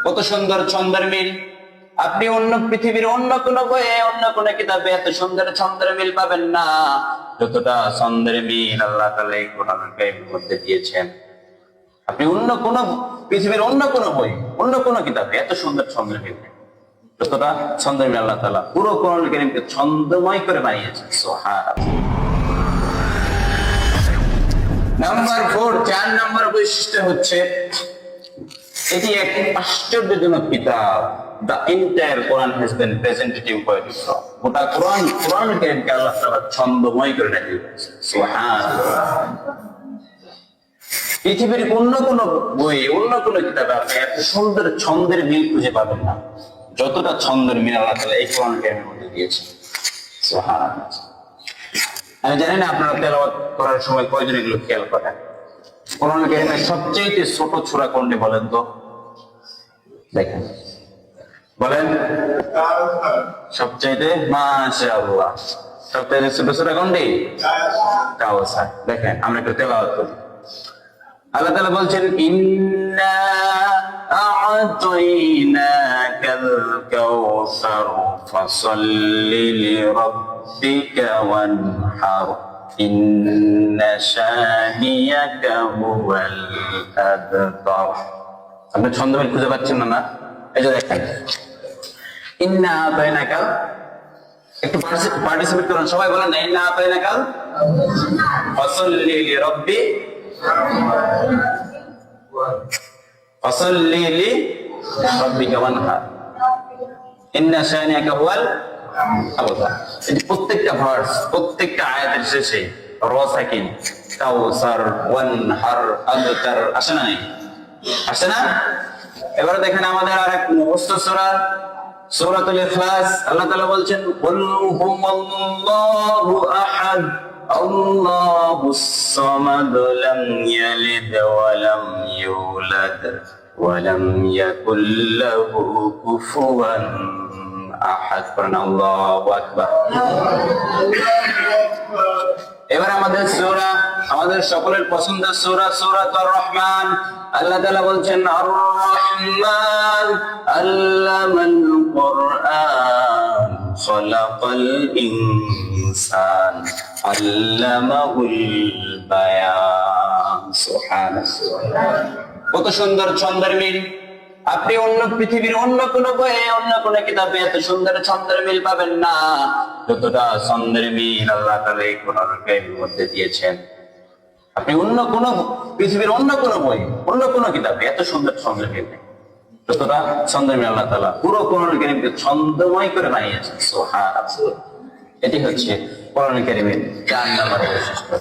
কত সুন্দর ছন্দের মিল। আপনি অন্য পৃথিবীর অন্য কোন বইয়ে অন্য কোন কিতাবে এত সুন্দর ছন্দের মিল পাবেন না যতটা ছন্দের মিল আল্লাহ তাআলা এই কোরআন কারীমের মধ্যে দিয়েছেন। আপনি অন্য কোন পৃথিবীর অন্য কোন বই অন্য কোন কিতাবে এত সুন্দর ছন্দের মিল নেই যতটা ছন্দের মিল আল্লাহ তাআলা পুরো কোরআন কারীমকে ছন্দময় করে বানিয়েছেন। সুবহানাল্লাহ। নাম্বার 4, 4 নম্বর বৈশিষ্ট্য হচ্ছে এটি এক আশ্চর্যজনক কিতাব। The entire Quran has been representative poetry from গোটা কোরআন কারীমকে আল্লাহ তাআলা ছন্দময় করে রেখেছেন। সুবহানাল্লাহ। পৃথিবীর অন্য কোন বই অন্য কোন কিতাবে আপনি এত সুন্দর ছন্দের মিল খুঁজে পাবেন না যতটা ছন্দের মিল আল্লাহ তাআলা এই কোরআন কারীমের মধ্যে দিয়েছেন। সুবহানাল্লাহ। আমি জানি না আপনারা তেলাওয়াত করার সময় কয়জন এগুলো খেয়াল করেন। কোরআন কারীমের সবচেয়ে ছোট সূরা কোনটি বলেন তো? দেখেন, বলেন। সবচেয়ে মাশাআল্লাহ, সবচেয়ে ছোট সূরা কোনটি? কাউসার। দেখেন, আমরা একটু তেলাওয়াত করি। আল্লাহ তাআলা বলছেন, ইন্না আ'তাইনাকাল কাউসার ফাসাল্লি লিরাব্বিকা ওয়ানহার ইন্না শানিয়াকা হুয়াল আবতার। আপনি ছন্দমিল খুঁজে পাচ্ছেন না? এই যে দেখেন, ইন্না আ'তাইনাকা, একটু পার্টিসিপেট করুন সবাই, বলেন না, ইন্না আ'তাইনাকা ফাসাল্লি লিরাব্বি ফাসাল্লি লিরাব্বিকা ওয়ানহার ইন্না শানিয়াকা হুয়াল আবতার। এই প্রত্যেকটা ভার্স, প্রত্যেকটা আয়াতের শেষে র সাকিন, কাউসার, ওয়ানহার, আবতার আসে না? আসে না? এবারে দেখেন আমাদের আরেক মুখস্থ সূরা, সূরাতুল ইখলাস। আল্লাহ তাআলা বলছেন, কুল হুয়াল্লাহু আহাদ আল্লাহুস সামাদ লাম ইয়ালিদ ওয়া লাম ইউলাদ ওয়া লাম ইয়াকুল লাহু কুফুয়ান আহাদ। আল্লাহু আকবার। এবার আমাদের সূরা, আমাদের সকলের পছন্দের সূরা, সূরাতুর রহমান। আল্লাহ তাআলা বলছেন, আর রহমান আল্লামাল কুরআন খালাকাল ইনসান আল্লামাহুল বায়ান। সুবহানাল্লাহ। কত সুন্দর ছন্দের মিল। আপনি অন্য পৃথিবীর অন্য কোন বইয়ে অন্য কোন কিতাবে এত সুন্দর ছন্দের মিল পাবেন না যতটা ছন্দের মিল আল্লাহ তাআলা এই কোরআন কারীমের মধ্যে দিয়েছেন। আপনি অন্য কোন পৃথিবীর অন্য কোন বই অন্য কোন কিতাবে এত সুন্দর ছন্দের মিল নেই যতটা ছন্দের মিল আল্লাহ তাআলা পুরো কোরআন কারীমকে ছন্দময় করে বানিয়েছেন। সুবহানাল্লাহ। এটি হচ্ছে কোরআন কারীমের 4 নম্বর বৈশিষ্ট্য।